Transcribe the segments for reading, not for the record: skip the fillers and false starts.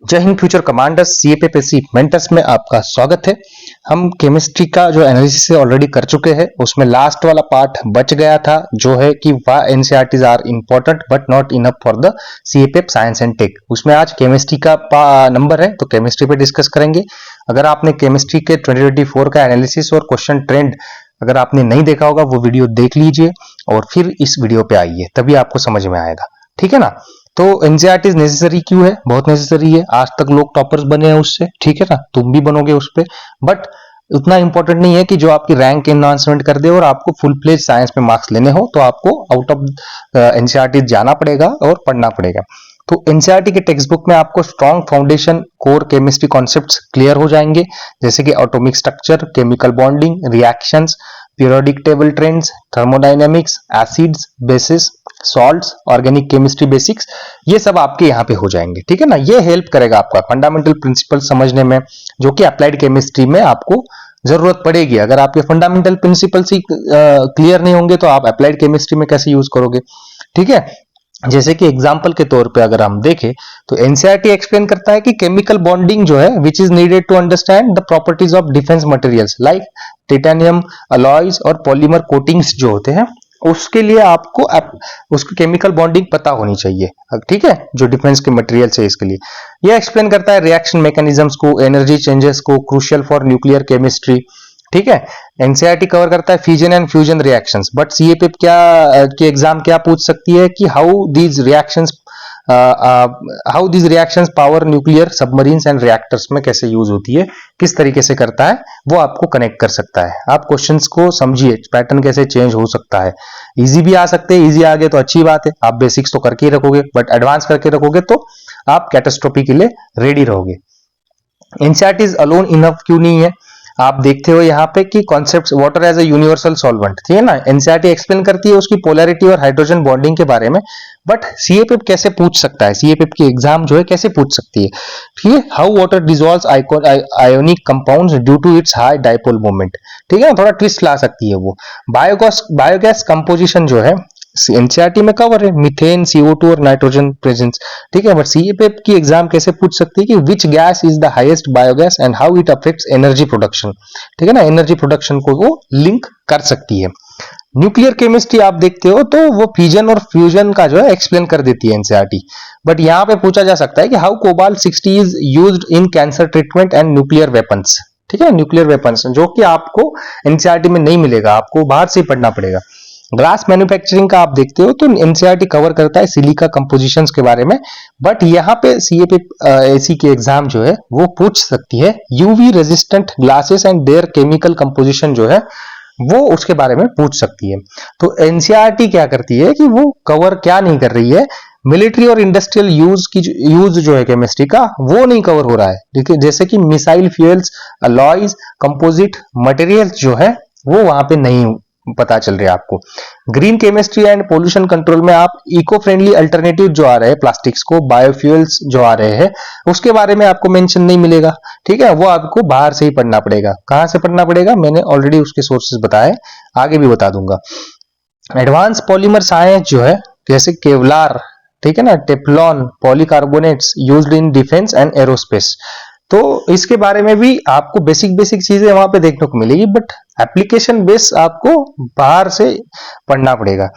जय Hind future commanders सीएपीएफएससी mentors में आपका स्वागत है। हम केमिस्ट्री का जो एनालिसिस है ऑलरेडी कर चुके हैं। उसमें लास्ट वाला पार्ट बच गया था जो है कि why NCERTs are important but not enough for the CAPF science and tech. उसमें आज केमिस्ट्री का नंबर है तो केमिस्ट्री पे डिस्कस करेंगे। अगर आपने केमिस्ट्री के 2024 का एनालिसिस और क्वेश्चन ट्रेंड अगर आपने नहीं देखा होगा वो वीडियो देख लीजिए और फिर इस वीडियो पे आइए, तभी आपको समझ में आएगा। ठीक है ना। तो एनसीईआरटी नेसेसरी क्यों है? बहुत नेसेसरी है। आज तक लोग टॉपर्स बने हैं उससे, ठीक है ना। तुम भी बनोगे उस पे, बट उतना इंपॉर्टेंट नहीं है कि जो आपकी रैंक एनहांसमेंट कर दे और आपको फुल प्लेज साइंस में मार्क्स लेने हो तो आपको आउट ऑफ एनसीईआरटी जाना पड़ेगा और पढ़ना पड़ेगा। तो एनसीईआरटी के टेक्स्ट बुक में आपको strong foundation core chemistry concepts clear हो जाएंगे, जैसे कि atomic structure, chemical bonding, reactions, periodic table trends, thermodynamics, acids, basis, salts, organic chemistry basics, ये सब आपके यहाँ पे हो जाएंगे। ठीक है ना। ये हेल्प करेगा आपका फंडामेंटल प्रिंसिपल समझने में, जो कि अप्लाइड केमिस्ट्री में आपको जरूरत पड़ेगी। अगर आपके फंडामेंटल प्रिंसिपल्स ही क्लियर नहीं होंगे तो आप अप्लाइड केमिस्ट्री में कैसे यूज करोगे? ठीक है। जैसे कि एग्जाम्पल के तौर पे अगर हम देखें तो एनसीईआरटी एक्सप्लेन करता है कि केमिकल बॉन्डिंग जो है which is needed to understand the properties of defence materials like titanium alloys और पॉलीमर कोटिंग्स जो होते हैं, उसके लिए आपको उसकी केमिकल बॉन्डिंग पता होनी चाहिए। ठीक है, जो डिफेंस के मटेरियल्स है इसके लिए। यह एक्सप्लेन करता है रिएक्शन मैकेनिज्म्स को, एनर्जी चेंजेस को, क्रूशियल फॉर न्यूक्लियर केमिस्ट्री। ठीक है। एनसीईआरटी कवर करता है fusion and fusion reactions, but CAPF की एग्जाम क्या पूछ सकती है कि how these reactions power nuclear submarines and reactors में कैसे यूज होती है, किस तरीके से करता है, वो आपको कनेक्ट कर सकता है। आप क्वेश्चंस को समझिए, पैटर्न कैसे चेंज हो सकता है। इजी भी आ सकते हैं, इजी आ गए तो अच्छी बात है, आप बेसिक्स तो करके ही रखोगे, बट एडवांस करके रखोगे तो आप कैटास्ट्रोफी के लिए रेडी रहोगे। एनसीईआरटी अलोन इनफ क्यों नहीं है? आप देखते हो यहाँ पे कि concepts water as a universal solvent, ठीक है ना। एनसीईआरटी एक्सप्लेन करती है उसकी पोलैरिटी और हाइड्रोजन बॉन्डिंग के बारे में, बट सीएपीएफ कैसे पूछ सकता है, सीएपीएफ की एग्जाम जो है कैसे पूछ सकती है? ठीक है। How water dissolves ionic compounds due to its high dipole moment, ठीक है ना, थोड़ा ट्विस्ट ला सकती है वो। बायोगैस कंपोजिशन जो है एनसीईआरटी में कवर है, मीथेन, CO2 और नाइट्रोजन प्रेजेंस। ठीक है। बट सीएपीएफ की एग्जाम कैसे पूछ सकती है कि which gas is the highest biogas and how it affects energy production. ठीक है ना, एनर्जी प्रोडक्शन को वो लिंक कर सकती है। न्यूक्लियर केमिस्ट्री आप देखते हो तो वो फिजन और फ्यूजन का जो है एक्सप्लेन कर देती है एनसीईआरटी, बट यहाँ पे पूछा जा सकता है कि how cobalt 60 is used in cancer treatment and nuclear weapons. ठीक है, न्यूक्लियर वेपन्स जो कि आपको एनसीईआरटी में नहीं मिलेगा, आपको बाहर से ही पढ़ना पड़ेगा। ग्लास मैन्युफैक्चरिंग का आप देखते हो तो एनसीईआरटी कवर करता है सिलिका कंपोजिशंस के बारे में, बट यहाँ पे सीएपीएफ की एग्जाम जो है वो पूछ सकती है UV resistant glasses and there chemical composition जो है वो उसके बारे में पूछ सकती है। तो एनसीईआरटी क्या करती है कि वो कवर क्या नहीं कर रही है, मिलिट्री और इंडस्ट्रियल यूज जो है केमिस्ट्री का वो नहीं कवर हो रहा है। ठीक है, जैसे कि missile fuels, alloys, composite materials जो है वो वहां पे नहीं पता चल रहा है आपको। Green chemistry and pollution control में आप इको फ्रेंडली अल्टरनेटिव जो आ रहे हैं प्लास्टिक्स को, बायोफ्यूल्स जो आ रहे हैं, उसके बारे में आपको मेंशन नहीं मिलेगा। ठीक है, वो आपको बाहर से ही पढ़ना पड़ेगा। कहां से पढ़ना पड़ेगा? मैंने ऑलरेडी उसके सोर्सेज बताए, आगे भी बता दूंगा। एडवांस पॉलीमर साइंस जो है, जैसे केवलार, ठीक है ना, Teflon, polycarbonates used in defence and aerospace, तो इसके बारे में भी आपको बेसिक चीजें वहां पे देखने को मिलेगी, बट एप्लीकेशन बेस आपको बाहर से पढ़ना पड़ेगा।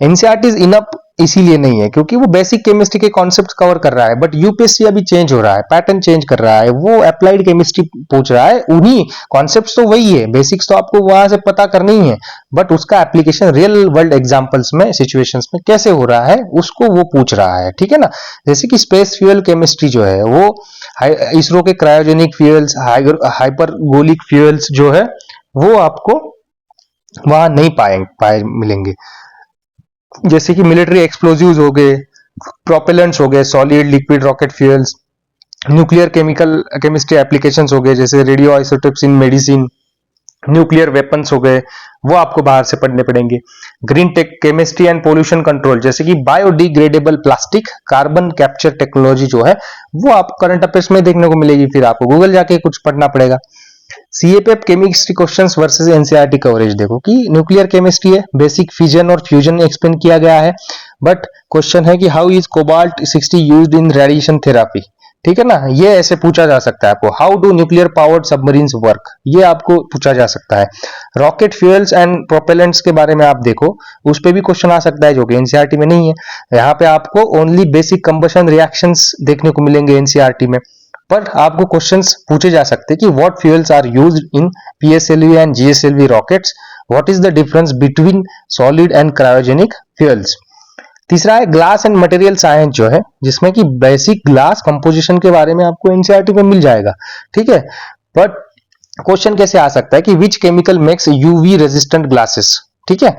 एनसीईआरटी इनफ इसीलिए नहीं है क्योंकि वो बेसिक केमिस्ट्री के कॉन्सेप्ट कवर कर रहा है, बट यूपीएससी अभी चेंज हो रहा है, पैटर्न चेंज कर रहा है, वो अप्लाइड केमिस्ट्री पूछ रहा है। उन्हीं कॉन्सेप्ट्स तो वही है, बेसिक्स तो आपको वहां से पता करनी ही है, बट उसका एप्लीकेशन रियल वर्ल्ड एग्जांपल्स में, सिचुएशंस में कैसे हो रहा है उसको वो पूछ रहा है। ठीक है ना। जैसे कि स्पेस फ्यूल केमिस्ट्री जो है वो इसरो के क्रायोजेनिक फ्यूल्स, हाइपरगोलिक फ्यूल्स जो है वो आपको वहां नहीं पाए मिलेंगे। जैसे कि मिलिट्री एक्सप्लोजिव्स हो गए, प्रोपेलेंट्स हो गए, solid liquid rocket fuels, nuclear chemistry applications हो गए, जैसे radio isotopes in medicine, nuclear weapons हो गए, वो आपको बाहर से पढ़ने पड़ेंगे। Green tech chemistry and pollution control, जैसे कि biodegradable plastic, carbon capture technology जो है वो आपको करंट अफेयर्स में देखने को मिलेगी, फिर आपको गूगल जाके कुछ पढ़ना पड़ेगा। CAPF chemistry questions versus NCERT coverage देखो कि न्यूक्लियर केमिस्ट्री है, बेसिक फिजन और फ्यूजन एक्सप्लेन किया गया है, बट क्वेश्चन है कि how is cobalt 60 used in radiation therapy. ठीक है ना, ये ऐसे पूछा जा सकता है आपको। How do nuclear powered submarines work, ये आपको पूछा जा सकता है। रॉकेट फ्यूल्स एंड प्रोपेलेंट्स के बारे में आप देखो, उस पे भी क्वेश्चन आ सकता है, जो कि एनसीईआरटी में नहीं है। यहाँ पे आपको ओनली बेसिक कंबशन रिएक्शंस देखने को मिलेंगे एनसीईआरटी में, पर आपको क्वेश्चंस पूछे जा सकते हैं कि what fuels are used in PSLV and GSLV rockets, what is the difference between solid and cryogenic fuels. तीसरा है ग्लास एंड मटेरियल साइंस, जो है जिसमें कि बेसिक ग्लास कंपोजिशन के बारे में आपको एनसीईआरटी में मिल जाएगा, ठीक है। बट क्वेश्चन कैसे आ सकता है कि which chemical makes UV resistant glasses, ठीक है।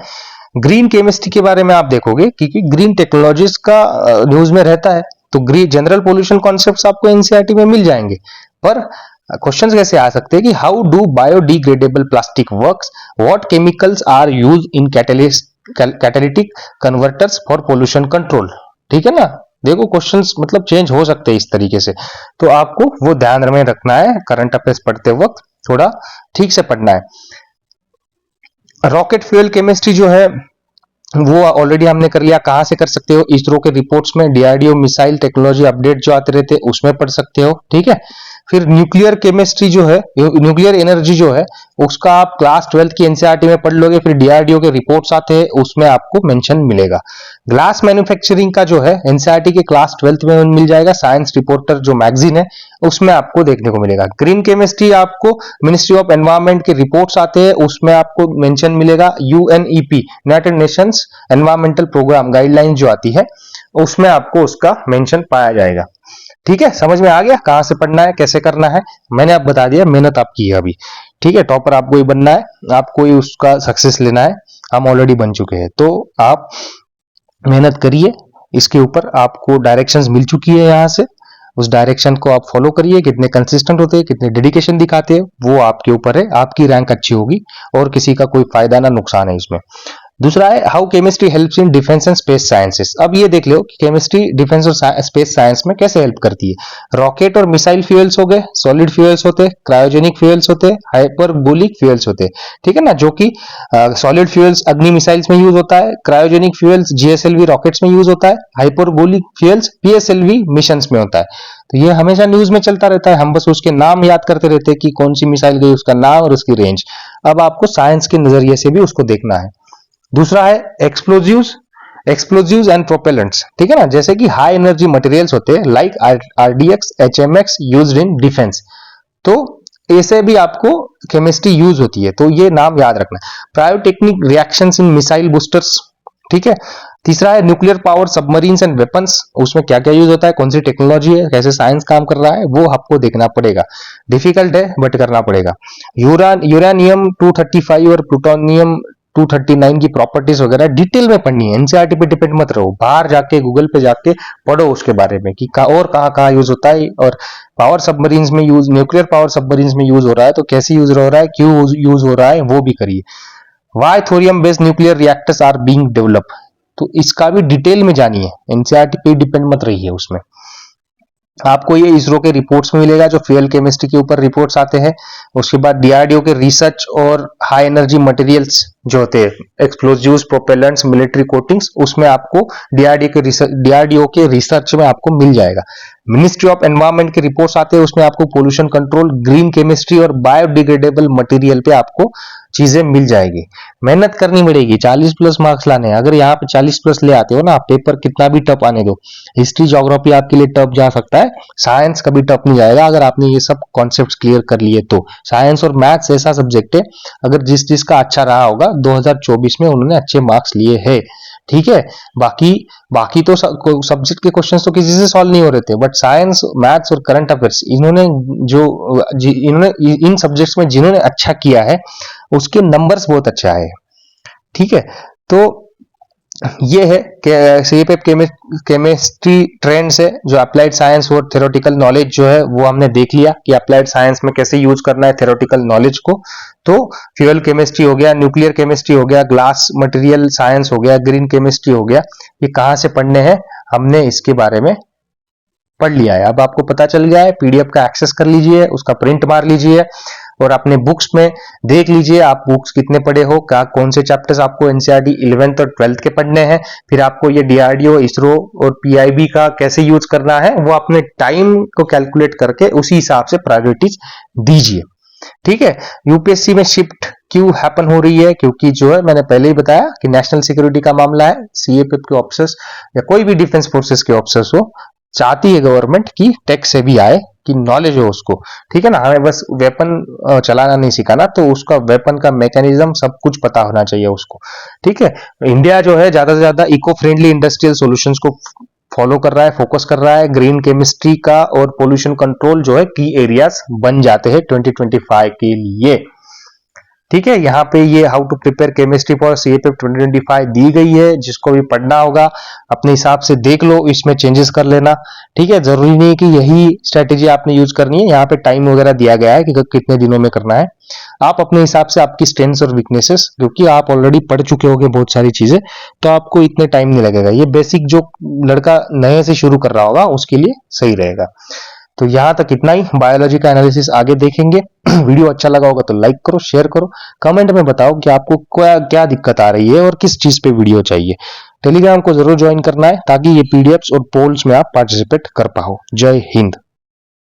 ग्रीन केमिस्ट्री के बारे में आप देखोगे, क्योंकि ग्रीन टेक्नोलॉजीज का न्यूज में रहता है, तो ग्रीन जनरल पोल्यूशन कॉन्सेप्ट्स आपको एनसीईआरटी में मिल जाएंगे। पर क्वेश्चंस कैसे आ सकते हैं कि how do biodegradable plastic works, what chemicals are used in catalytic converters for pollution control, ठीक है ना। देखो क्वेश्चंस मतलब चेंज हो सकते हैं इस तरीके से, तो आपको वो ध्यान में रखना है, करंट अफेयर्स पढ़ते वक्त थोड़ा ठीक से पढ़ना है। रॉकेट फ्यूल केमिस्ट्री जो है वो ऑलरेडी हमने कर लिया। कहां से कर सकते हो, इसरो के रिपोर्ट्स में, डीआरडीओ मिसाइल टेक्नोलॉजी अपडेट जो आते रहते हैं उसमें पढ़ सकते हो, ठीक है। फिर न्यूक्लियर केमिस्ट्री जो है, न्यूक्लियर एनर्जी जो है, उसका आप क्लास 12 की एनसीईआरटी में पढ़ लोगे। फिर डीआरडीओ के रिपोर्ट्स आते हैं, उसमें आपको मेंशन मिलेगा। ग्लास मैन्युफैक्चरिंग का जो है एनसीईआरटी के क्लास 12 में मिल जाएगा। साइंस रिपोर्टर जो मैगजीन है उसमें आपको देखने को मिलेगा। ग्रीन केमिस्ट्री आपको मिनिस्ट्री ऑफ एनवायरमेंट के रिपोर्ट्स आते हैं, उसमें आपको मेंशन मिलेगा। UNEP United Nations environmental programme guideline जो आती है, उसमें आपको उसका मेंशन पाया जाएगा, ठीक है। समझ में आ गया कहां से पढ़ना है, कैसे करना है, मैंने आप बता दिया, मेहनत आपकी है अभी, ठीक है। टॉपर आपको ही बनना है, आपको ही उसका सक्सेस लेना है, हम ऑलरेडी बन चुके हैं, तो आप मेहनत करिए। इसके ऊपर आपको डायरेक्शंस मिल चुकी है, यहां से उस डायरेक्शन को आप फॉलो करिए। कितने कंसिस्टेंट होते हैं, कितने डेडिकेशन दिखाते हैं, वो आपके ऊपर है। आपकी रैंक अच्छी होगी और किसी का कोई फायदा ना नुकसान है इसमें। दूसरा है how chemistry helps in defence and space sciences. अब ये देख लो कि केमिस्ट्री डिफेंस और स्पेस साइंस में कैसे हेल्प करती है। रॉकेट और मिसाइल फ्यूल्स हो गए, सॉलिड फ्यूल्स होते हैं, क्रायोजेनिक फ्यूल्स होते हैं, हाइपरबोलिक फ्यूल्स होते हैं, ठीक है ना। जो कि सॉलिड फ्यूल्स अग्नि मिसाइल्स में यूज होता है, क्रायोजेनिक फ्यूल्स जीएसएलवी रॉकेट्स में यूज होता है, हाइपरबोलिक फ्यूल्स पीएसएलवी मिशंस में होता है। तो ये हमेशा न्यूज में चलता रहता है, हम बस उसके नाम याद करते रहते हैं कि कौन सी मिसाइल गई, उसका नाम और उसकी रेंज। अब आपको साइंस के नजरिए से भी उसको देखना है। दूसरा है एक्सप्लोजिव्स एंड प्रोपेलेंट्स, ठीक है ना। जैसे कि हाई एनर्जी मटेरियल्स होते हैं like RDX, HMX used in defence, तो ऐसे भी आपको केमिस्ट्री यूज होती है, तो ये नाम याद रखना। प्रायोटेक्निक रिएक्शंस इन मिसाइल बूस्टर्स, ठीक है। तीसरा है nuclear power submarines and weapons, उसमें क्या क्या यूज होता है, कौन सी टेक्नोलॉजी है, कैसे साइंस काम कर रहा है, वो आपको देखना पड़ेगा। डिफिकल्ट है बट करना पड़ेगा। यूरानियम 235 और प्लूटोनियम 239 की प्रॉपर्टीज वगैरह डिटेल में पढ़नी है, एनसीईआरटी पे डिपेंड मत रहो, बाहर जाके गूगल पे जाके पढ़ो उसके बारे में कि और कहाँ यूज होता है, और पावर सबमरीन्स में यूज, न्यूक्लियर पावर सबमरीन्स में यूज हो रहा है तो कैसे यूज हो रहा है, क्यों यूज हो रहा है, वो भी करिए। Why thorium based nuclear reactors are being develop, तो इसका भी डिटेल में जानिए, एनसीईआरटी पे डिपेंड मत रहिए उसमें। आपको ये इसरो के रिपोर्ट्स में मिलेगा, जो फ्यूल केमिस्ट्री के ऊपर रिपोर्ट्स आते हैं। उसके बाद डीआरडीओ के रिसर्च और हाई एनर्जी मटेरियल्स जो होते हैं, एक्सप्लोजिव्स, प्रोपेलेंट्स, मिलिट्री कोटिंग्स, उसमें आपको डीआरडीओ के रिसर्च में आपको मिल जाएगा। मिनिस्ट्री ऑफ एनवायरमेंट के रिपोर्ट्स आते हैं, उसमें आपको पोल्यूशन कंट्रोल, ग्रीन केमिस्ट्री और बायोडिग्रेडेबल मटेरियल पे आपको चीजें मिल जाएगी। मेहनत करनी पड़ेगी, 40 प्लस मार्क्स लाने। अगर यहाँ पे 40 प्लस ले आते हो ना, पेपर कितना भी टफ आने दो, हिस्ट्री ज्योग्राफी आपके लिए टफ जा सकता है, साइंस कभी टफ नहीं जाएगा अगर आपने ये सब कॉन्सेप्ट्स क्लियर कर लिए तो। साइंस और मैथ्स ऐसा सब्जेक्ट है, अगर जिसका अच्छा रहा होगा 2024 में उन्होंने अच्छे मार्क्स लिए हैं, ठीक है। बाकी तो सब्जेक्ट के क्वेश्चंस तो किसी से सॉल्व नहीं हो रहे थे, बट साइंस, मैथ्स और करंट अफेयर्स इन्होंने इन सब्जेक्ट्स में जिन्होंने अच्छा किया है उसके नंबर्स बहुत अच्छे आए, ठीक है। तो ये है केमिस्ट्री ट्रेंड्स है, जो अप्लाइड साइंस और थ्योरेटिकल नॉलेज जो है वो हमने देख लिया कि अप्लाइड साइंस में कैसे यूज करना है थ्योरेटिकल नॉलेज को। तो फ्यूल केमिस्ट्री हो गया, न्यूक्लियर केमिस्ट्री हो गया, ग्लास मटेरियल साइंस हो गया, ग्रीन केमिस्ट्री हो गया, ये कहां से पढ़ने हैं हमने इसके बारे में पढ़ लिया है। अब आपको पता चल गया है, पीडीएफ का एक्सेस कर लीजिए, उसका प्रिंट मार लीजिए और अपने बुक्स में देख लीजिए आप बुक्स कितने पढ़े हो, क्या कौन से चैप्टर्स आपको एनसीईआरटी 11th और 12th के पढ़ने हैं, फिर आपको ये डीआरडीओ, इसरो और पीआईबी का कैसे यूज करना है, वो अपने टाइम को कैलकुलेट करके उसी हिसाब से प्रायोरिटीज दीजिए। ठीक है। यूपीएससी में शिफ्ट क्यों हैपन हो रही है, क्योंकि जो है मैंने पहले ही बताया कि नेशनल सिक्योरिटी का मामला है, सीएपीएफ के ऑफिसर्स या कोई भी डिफेंस फोर्सेस के ऑफिसर्स हो, चाहती है गवर्नमेंट की टेक से भी आए, कि नॉलेज हो उसको। ठीक है ना, हमें बस वेपन चलाना नहीं सिखाना, तो उसका वेपन का मैकेनिज्म सब कुछ पता होना चाहिए उसको। ठीक है। इंडिया जो है ज्यादा से ज्यादा इको फ्रेंडली इंडस्ट्रियल सॉल्यूशंस को फॉलो कर रहा है, फोकस कर रहा है। ग्रीन केमिस्ट्री का और पोल्यूशन कंट्रोल जो है की एरियाज बन जाते हैं 2025 के लिए। ठीक है। यहाँ पे ये how to prepare chemistry for CAPF 2025 दी गई है, जिसको भी पढ़ना होगा अपने हिसाब से देख लो, इसमें चेंजेस कर लेना। ठीक है। जरूरी नहीं कि यही स्ट्रेटेजी आपने यूज करनी है, यहाँ पे टाइम वगैरह दिया गया है कि कितने दिनों में करना है। आप अपने हिसाब से आपकी स्ट्रेंथ्स और वीकनेसेस, क्योंकि आप ऑलरेडी पढ़ चुके होंगे बहुत सारी चीजें, तो आपको इतने टाइम नहीं लगेगा। ये बेसिक जो लड़का नए से शुरू कर रहा होगा उसके लिए सही रहेगा। तो यहां तक इतना ही, बायोलॉजी का एनालिसिस आगे देखेंगे। वीडियो अच्छा लगा होगा तो लाइक करो, शेयर करो, कमेंट में बताओ कि आपको क्या क्या दिक्कत आ रही है और किस चीज पे वीडियो चाहिए। टेलीग्राम को जरूर ज्वाइन करना है ताकि ये पीडीएफ्स और पोल्स में आप पार्टिसिपेट कर पाओ। जय हिंद।